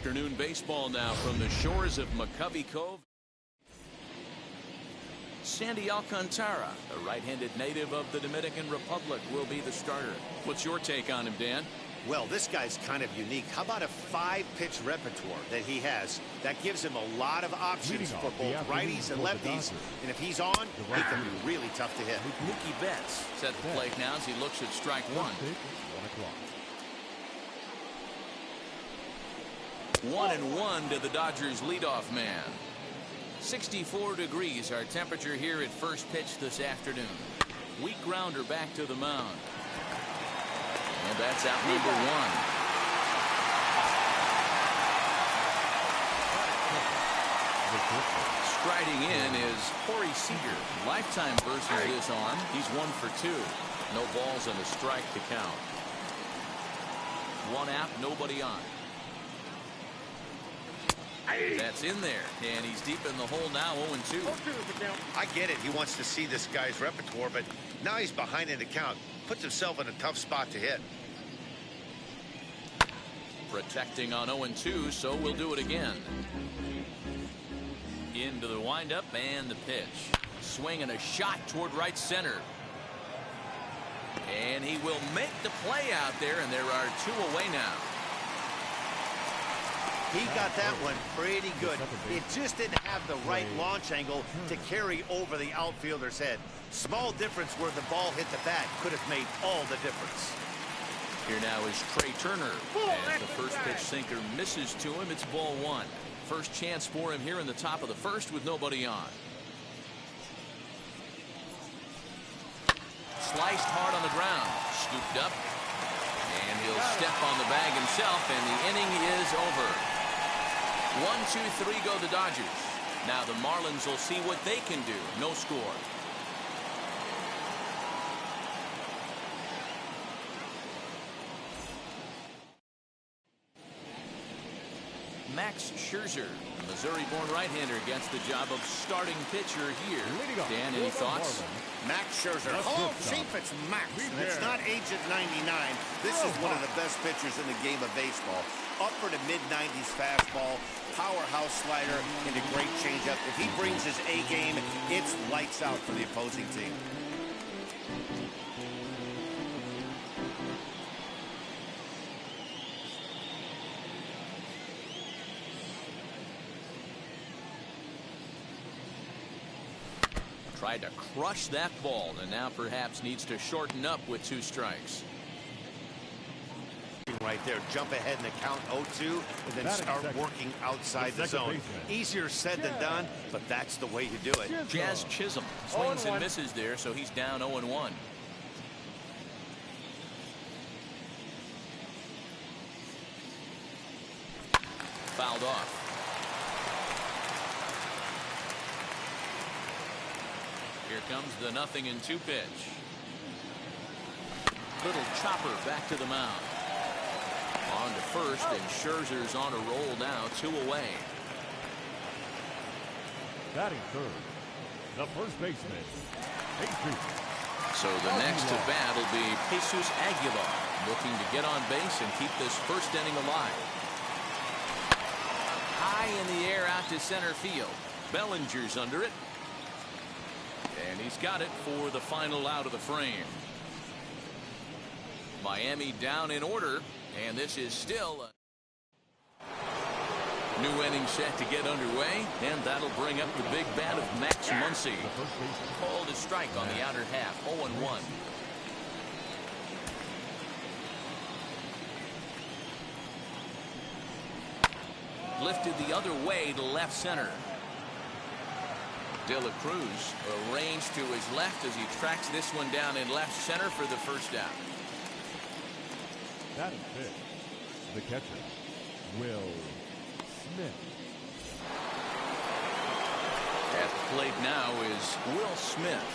Afternoon baseball now from the shores of McCovey Cove. Sandy Alcantara, a right-handed native of the Dominican Republic, will be the starter. What's your take on him, Dan? Well, this guy's kind of unique. How about a 5-pitch repertoire that he has? That gives him a lot of options for both righties and lefties. And if he's on, he can be really tough to hit. Mookie Betts set the plate now as he looks at strike one. 1-1 to the Dodgers leadoff man. 64 degrees our temperature here at first pitch this afternoon. Weak grounder back to the mound. And that's out number one. Striding in is Corey Seager. Lifetime versus this arm. He's 1 for 2. No balls and a strike to count. One out, nobody on. That's in there, and he's deep in the hole now, 0-2. I get it. He wants to see this guy's repertoire, but now he's behind in the count. Puts himself in a tough spot to hit. Protecting on 0-2, so we'll do it again. Into the windup and the pitch. Swing and a shot toward right center. And he will make the play out there, and there are 2 away now. He got that one pretty good. It just didn't have the right launch angle to carry over the outfielder's head. Small difference where the ball hit the bat could have made all the difference. Here now is Trey Turner. As the first pitch sinker misses to him, it's ball 1. First chance for him here in the top of the first with nobody on. Sliced hard on the ground. Scooped up. And he'll step on the bag himself, and the inning is over. 1-2-3 go the Dodgers. Now the Marlins will see what they can do. No score. Max Scherzer, Missouri-born right-hander, gets the job of starting pitcher here. Dan, any thoughts? Max Scherzer. Oh, chief, it's Max. And it's not agent 99. This is one of the best pitchers in the game of baseball. Upper to mid-90s fastball, powerhouse slider, and a great changeup. If he brings his A game, it's lights out for the opposing team. Tried to crush that ball, and now perhaps needs to shorten up with 2 strikes. Right there, jump ahead in the count 0-2 and then start working outside the zone. Easier said than done, but that's the way to do it. Jazz Chisholm swings and misses there, so he's down 0-1. Fouled off. Here comes the 0-2 pitch. Little chopper back to the mound. On to first, and Scherzer's on a roll now, 2 away. Batting third, the first baseman, Jesus. So the next to bat will be Jesus Aguilar, looking to get on base and keep this first inning alive. High in the air out to center field. Bellinger's under it. And he's got it for the final out of the frame. Miami down in order, and this is still a new inning set to get underway, and that'll bring up the big bat of Max Muncy. Called a strike on the outer half, 0-1. Lifted the other way to left center. De La Cruz arranged to his left as he tracks this one down in left center for the first out. Batting fifth, the catcher, Will Smith. At the plate now is Will Smith.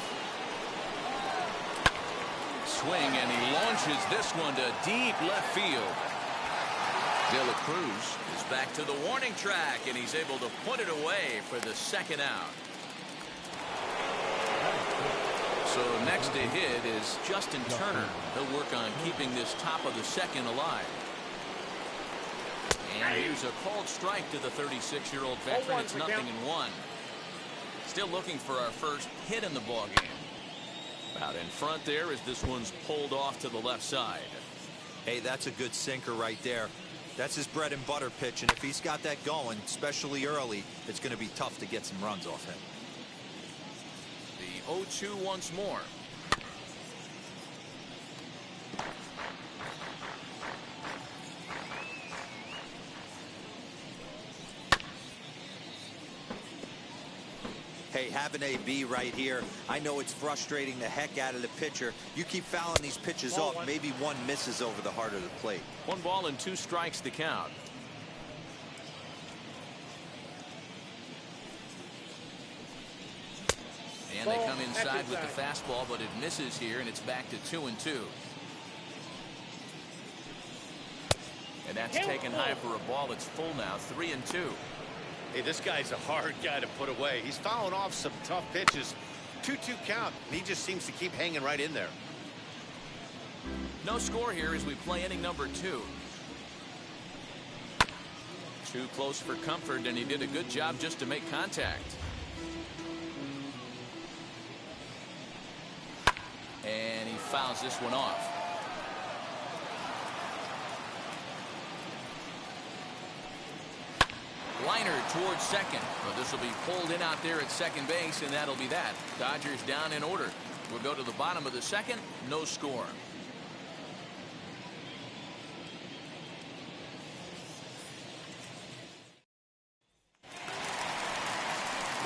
Swing, and he launches this one to deep left field. De La Cruz is back to the warning track, and he's able to put it away for the second out. So next to hit is Justin Turner. He'll work on keeping this top of the second alive. And here's a called strike to the 36-year-old veteran. It's 0-1. Still looking for our first hit in the ballgame. Out in front there as this one's pulled off to the left side. Hey, that's a good sinker right there. That's his bread and butter pitch, and if he's got that going, especially early, it's going to be tough to get some runs off him. The 0-2 once more. Hey, have an AB right here. I know it's frustrating the heck out of the pitcher. You keep fouling these pitches off, maybe one misses over the heart of the plate. 1 ball and 2 strikes to count. And they come inside with the fastball, but it misses here, and it's back to 2-2. And that's taken high for a ball. It's full now, 3-2. Hey, this guy's a hard guy to put away. He's fouling off some tough pitches. 2-2 count. He just seems to keep hanging right in there. No score here as we play inning number 2. Too close for comfort, and he did a good job just to make contact. And he fouls this one off. Liner towards second. Well, this will be pulled in out there at second base, and that'll be that. Dodgers down in order. We'll go to the bottom of the second. No score.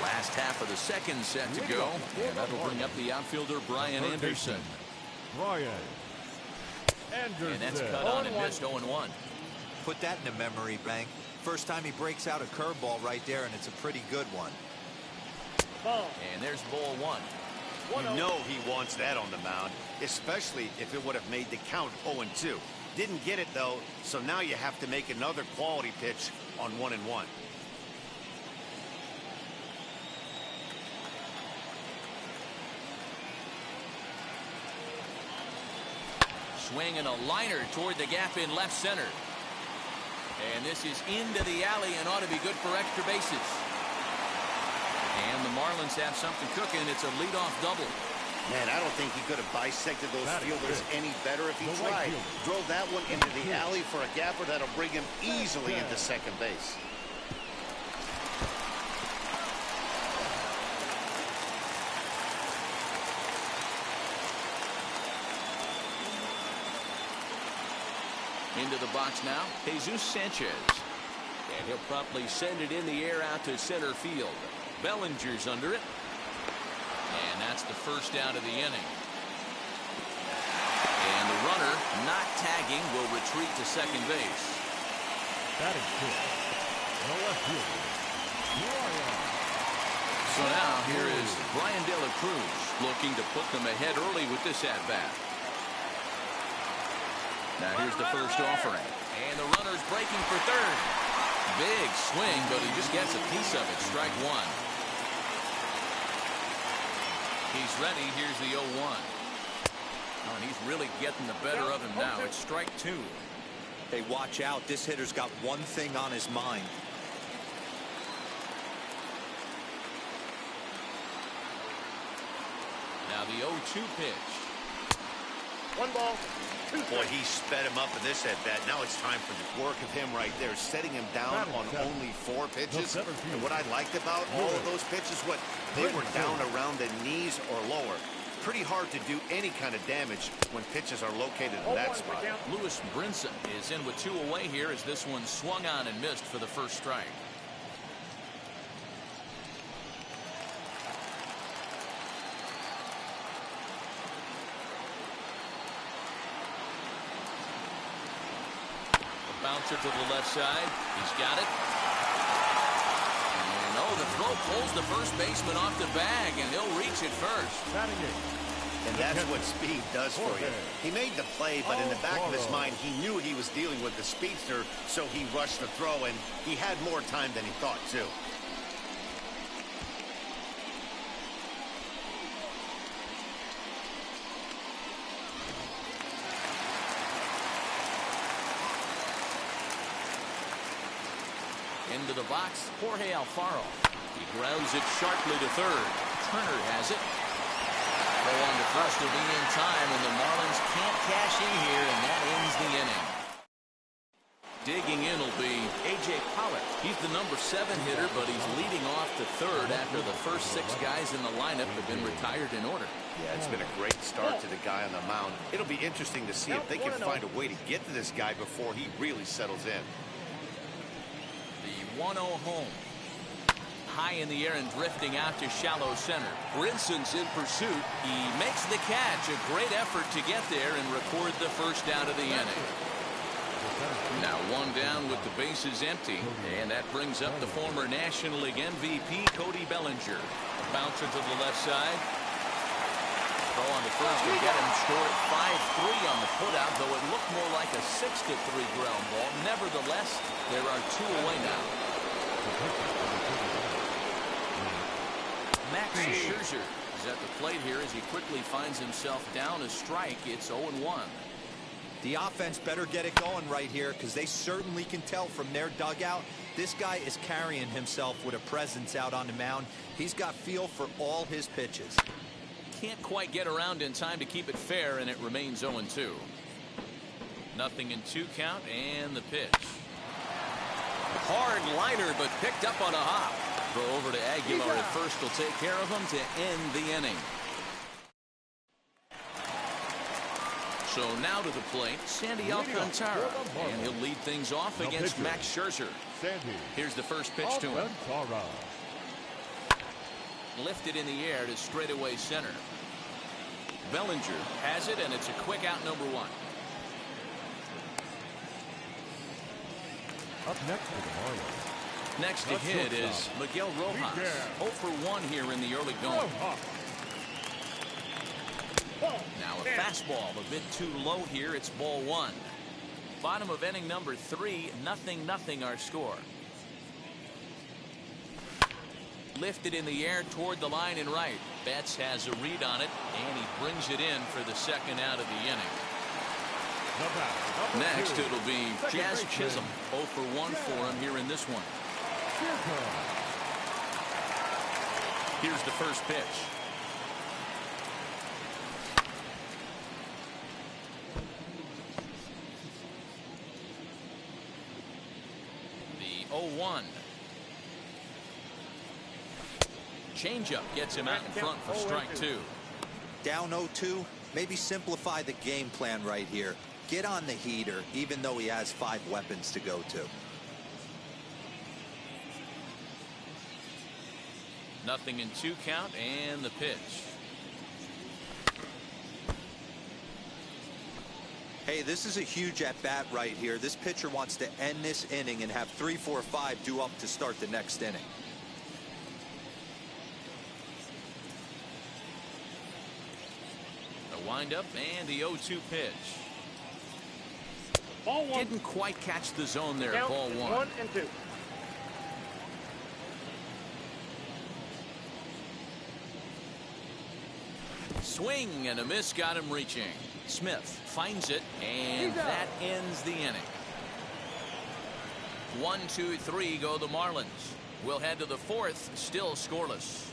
Last half of the second set to go, and that'll bring up the outfielder Brian Anderson. Brian Anderson. And that's cut on and missed 0-1. Put that in a memory bank. First time he breaks out a curveball right there, and it's a pretty good one. And there's ball 1. You know he wants that on the mound, especially if it would have made the count 0-2. Didn't get it, though, so now you have to make another quality pitch on 1-1. Swing and a liner toward the gap in left center. And this is into the alley and ought to be good for extra bases. And the Marlins have something cooking. It's a leadoff double. Man, I don't think he could have bisected those fielders any better if he tried. Drove that one into the alley for a gapper that'll bring him easily into second base. Into the box now, Jesus Sanchez. And he'll promptly send it in the air out to center field. Bellinger's under it. And that's the first out of the inning. And the runner, not tagging, will retreat to second base. Batting fifth, the left fielder, Brian. So now here is Brian De La Cruz looking to put them ahead early with this at-bat. Now here's the first offering. And the runner's breaking for third. Big swing, but he just gets a piece of it. Strike 1. He's ready. Here's the 0-1. Oh, and he's really getting the better of him now. It's strike 2. Hey, watch out. This hitter's got one thing on his mind. Now the 0-2 pitch. 1 ball. Boy, he sped him up in this at-bat. Now it's time for the work of him right there, setting him down on only 4 pitches. And what I liked about all of those pitches, they were down around the knees or lower. Pretty hard to do any kind of damage when pitches are located in that spot. Lewis Brinson is in with 2 away here as this one swung on and missed for the first strike. Bouncer to the left side. He's got it. And the throw pulls the first baseman off the bag, and he'll reach it first. And that's what speed does for you. He made the play, but in the back of his mind, he knew he was dealing with the speedster, so he rushed the throw, and he had more time than he thought, too. Into the box, Jorge Alfaro. He grounds it sharply to third. Turner has it. Throw on to first will be in time, and the Marlins can't cash in here, and that ends the inning. Digging in will be A.J. Pollock. He's the number 7 hitter, but he's leading off to third after the first 6 guys in the lineup have been retired in order. Yeah, it's been a great start to the guy on the mound. It'll be interesting to see if they can find a way to get to this guy before he really settles in. The 1-0 home. High in the air and drifting out to shallow center. Brinson's in pursuit. He makes the catch. A great effort to get there and record the first out of the inning. Now 1 down with the bases empty, and that brings up the former National League MVP Cody Bellinger. Bouncer to the left side. Throw on the first to get him. Score at 5-3 on the putout, though it looked more like a 6-3 ground ball. Nevertheless, there are 2 away now. Max Scherzer is at the plate here as he quickly finds himself down a strike. It's 0-1. The offense better get it going right here, because they certainly can tell from their dugout this guy is carrying himself with a presence out on the mound. He's got feel for all his pitches. Can't quite get around in time to keep it fair, and it remains 0-2. Nothing in 2 count, and the pitch. Hard liner, but picked up on a hop. Throw over to Aguilar at first will take care of him to end the inning. So now to the plate, Sandy Alcantara, and he'll lead things off against Max Scherzer. Here's the first pitch to him. Lifted in the air to straightaway center. Bellinger has it, and it's a quick out, number 1. Up next for the Marlins. Next to hit is Miguel Rojas. 0 for 1 here in the early going. Now a fastball a bit too low here. It's ball 1. Bottom of inning number 3. 0-0 our score. Lifted in the air toward the line and right. Betts has a read on it, and he brings it in for the second out of the inning. Next it'll be Jazz Chisholm. 0 for 1 for him here in this one. Here's the first pitch. The 0-1. Changeup gets him out in front for strike 2. Down 0-2, maybe simplify the game plan right here. Get on the heater, even though he has 5 weapons to go to. Nothing in 2 count, and the pitch. Hey, this is a huge at-bat right here. This pitcher wants to end this inning and have 3, 4, 5 due up to start the next inning. The windup and the 0-2 pitch. Ball 1. Didn't quite catch the zone there. Count Ball 1. 1 and 2. Swing and a miss got him reaching. Smith finds it, and that ends the inning. 1, 2, 3 go the Marlins. We'll head to the 4th, still scoreless.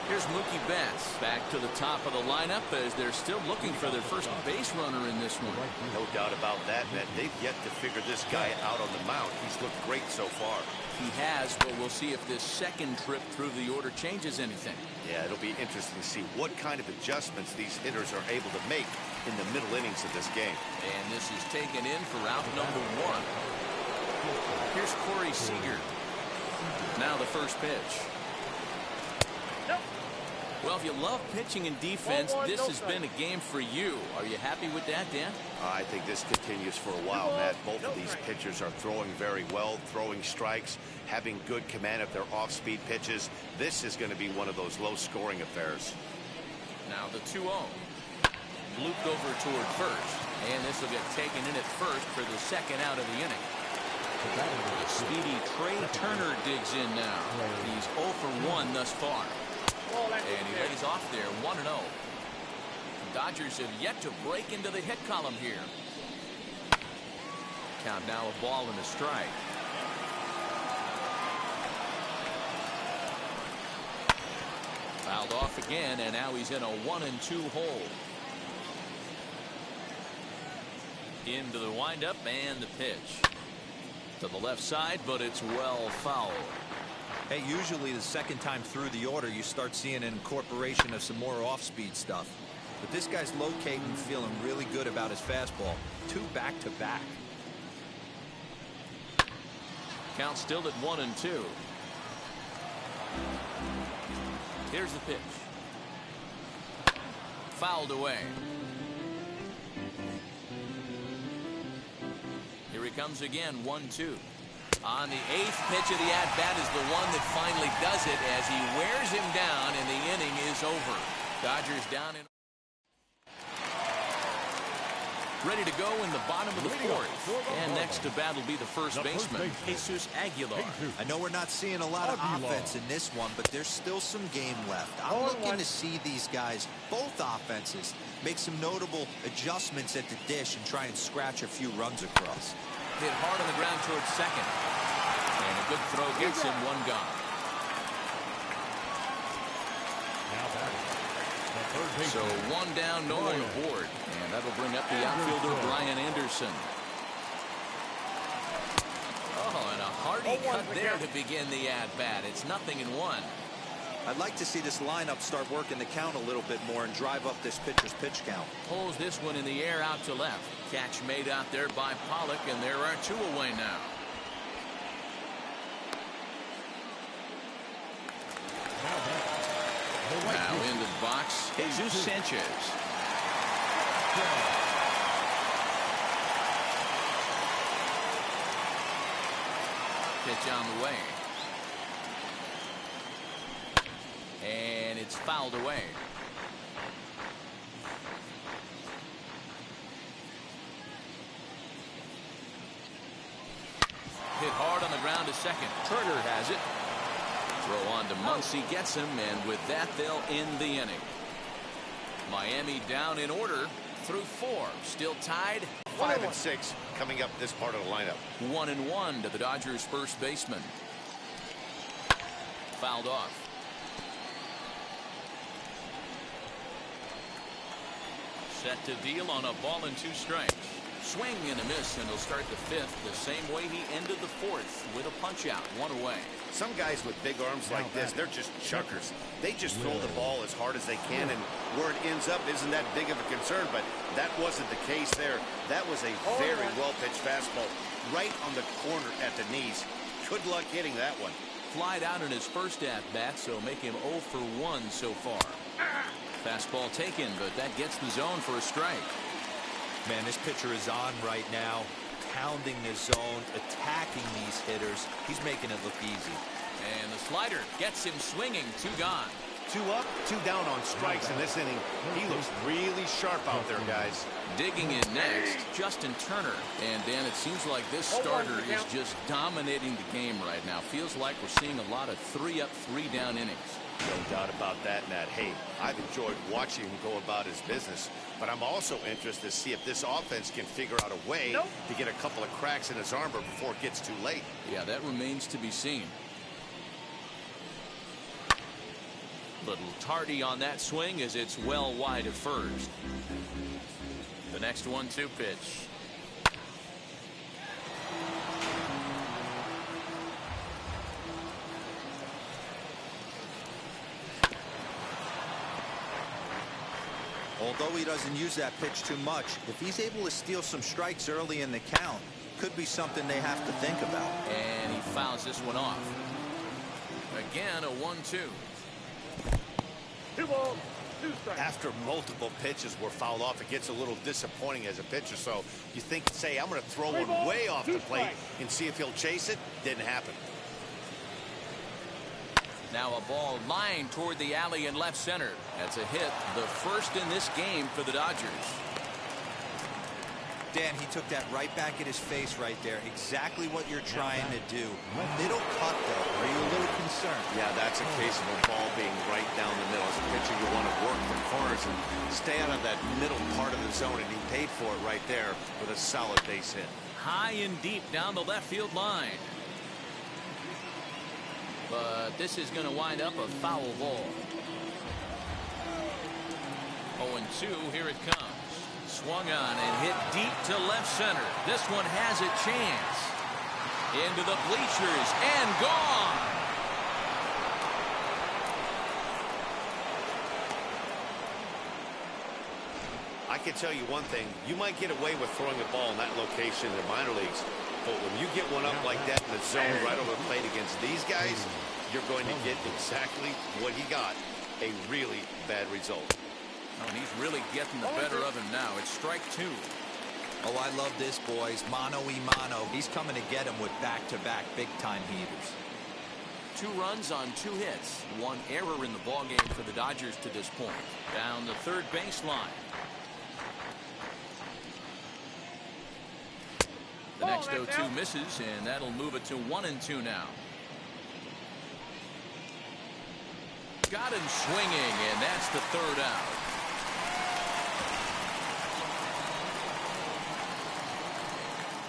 Here's Mookie Betts back to the top of the lineup as they're still looking for their first base runner in this one. No doubt about that, Matt. They've yet to figure this guy out on the mound. He's looked great so far. He has, but we'll see if this second trip through the order changes anything. Yeah, it'll be interesting to see what kind of adjustments these hitters are able to make in the middle innings of this game. And this is taken in for out number 1. Here's Corey Seager. Now the first pitch. Well, if you love pitching and defense, this has been a game for you. Are you happy with that, Dan? I think this continues for a while, Matt. Both of these pitchers are throwing very well, throwing strikes, having good command of their off-speed pitches. This is going to be one of those low-scoring affairs. Now the 2-0. Looped over toward first, and this will get taken in at first for the second out of the inning. The speedy Trey Turner digs in now. He's 0 for 1 thus far. And he lays off there, 1-0. Dodgers have yet to break into the hit column here. Count now a ball and a strike. Fouled off again, and now he's in a 1-2 hole. Into the windup and the pitch. To the left side, but it's well fouled. Hey, usually the second time through the order, you start seeing an incorporation of some more off-speed stuff. But this guy's locating, feeling really good about his fastball. 2 back-to-back. Count still at 1-2. Here's the pitch. Fouled away. Here he comes again, 1-2. On the 8th pitch of the at-bat is the one that finally does it as he wears him down and the inning is over. Dodgers down in. Ready to go in the bottom of the 4th. And next to bat will be the first baseman, Jesus Aguilar. I know we're not seeing a lot of offense in this one, but there's still some game left. I'm looking to see these guys, both offenses, make some notable adjustments at the dish and try and scratch a few runs across. Hit hard on the ground towards second. And a good throw gets him 1 gone. So 1 down, no one aboard. And that'll bring up the outfielder, Brian Anderson. Oh, and a hearty cut there to begin the at-bat. It's 0-1. I'd like to see this lineup start working the count a little bit more and drive up this pitcher's pitch count. Pulls this one in the air out to left. Catch made out there by Pollock, and there are 2 away now. Now into the box, Jesus Sanchez. Pitch on the way. And it's fouled away. Hit hard on the ground to second. Turner has it. Throw on to Muncy, gets him, and with that they'll end the inning. Miami down in order through 4. Still tied. 5 and 6 coming up this part of the lineup. 1-1 to the Dodgers first baseman. Fouled off. Set to deal on a ball and 2 strikes. Swing and a miss, and he'll start the 5th the same way he ended the 4th with a punch out, 1 away. Some guys with big arms like this, they're just chuckers. They just throw the ball as hard as they can, and where it ends up isn't that big of a concern, but that wasn't the case there. That was a very well-pitched fastball right on the corner at the knees. Good luck hitting that one. Flied out in his first at-bat, so make him 0 for 1 so far. Fastball taken, but that gets the zone for a strike. Man, this pitcher is on right now, pounding the zone, attacking these hitters. He's making it look easy. And the slider gets him swinging. 2 gone. 2 up, 2 down on strikes in this inning. He looks really sharp out there, guys. Digging in next, Justin Turner. And Dan, it seems like this starter is just dominating the game right now. Feels like we're seeing a lot of 3 up, 3 down innings. No doubt about that, Nat. Hey, I've enjoyed watching him go about his business, but I'm also interested to see if this offense can figure out a way to get a couple of cracks in his armor before it gets too late. Yeah, that remains to be seen. Little tardy on that swing as it's well wide of first. The next 1-2 pitch. Although he doesn't use that pitch too much, if he's able to steal some strikes early in the count, could be something they have to think about. And he fouls this one off. Again, a 1-2. 2 balls, 2 strikes. After multiple pitches were fouled off, it gets a little disappointing as a pitcher. So you think, say, I'm going to throw one way off the plate and see if he'll chase it. Didn't happen. Now a ball lined toward the alley in left center. That's a hit, the first in this game for the Dodgers. Dan, he took that right back at his face right there. Exactly what you're trying to do. Middle cut, though. Are you a little concerned? Yeah, that's a case of a ball being right down the middle. As a pitcher, you want to work the corners pitches and stay out of that middle part of the zone, and he paid for it right there with a solid base hit. High and deep down the left field line. But this is going to wind up a foul ball. 0-2, here it comes. Swung on and hit deep to left center. This one has a chance. Into the bleachers and gone. I can tell you one thing. You might get away with throwing a ball in that location in the minor leagues, but when you get one up like that in the zone right over the plate against these guys, you're going to get exactly what he got, a really bad result. Oh, and he's really getting the better of him now. It's strike 2. Oh, I love this, boys. Mano-y-mano. He's coming to get him with back-to-back big-time heaters. 2 runs on 2 hits. 1 error in the ballgame for the Dodgers to this point. Down the third baseline. The next 0-2 misses, and that'll move it to 1-2 now. Got him swinging, and that's the 3rd out.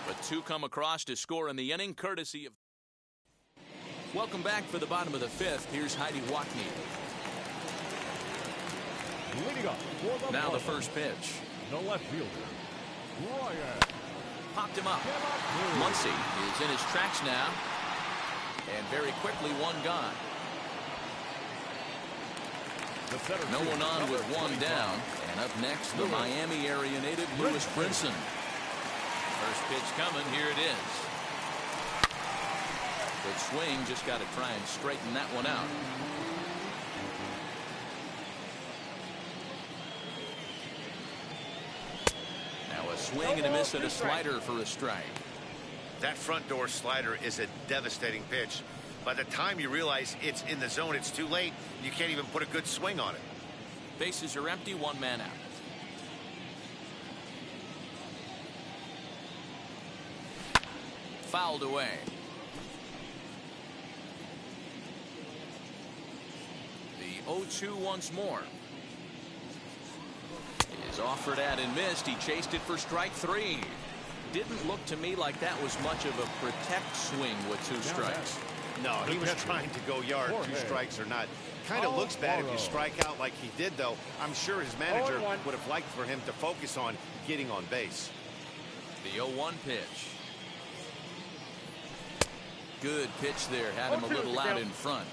But 2 come across to score in the inning, courtesy of... Welcome back for the bottom of the 5th. Here's Heidi Wackney. Leading up for the Now the first pitch. The left fielder, Ryan. Popped him up. Muncy is in his tracks now. And very quickly, 1 gone. No one on with 1 down. And up next, the Miami area native, Lewis Brinson. First pitch coming. Here it is. Good swing. Just got to try and straighten that one out. Now a swing and a miss and a slider for a strike. That front door slider is a devastating pitch. By the time you realize it's in the zone, it's too late. You can't even put a good swing on it. Bases are empty, 1 man out. Fouled away. The 0-2 once more. Is offered at and missed. He chased it for strike 3. Didn't look to me like that was much of a protect swing with 2 strikes. No, he was trying to go yard. 2 strikes or not. Kind of looks bad if you strike out like he did, though. I'm sure his manager would have liked for him to focus on getting on base. The 0-1 pitch. Good pitch there. Had him a little out in front.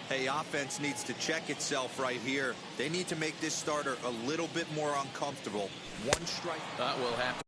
Hey, offense needs to check itself right here. They need to make this starter a little bit more uncomfortable. 1 strike. That will happen.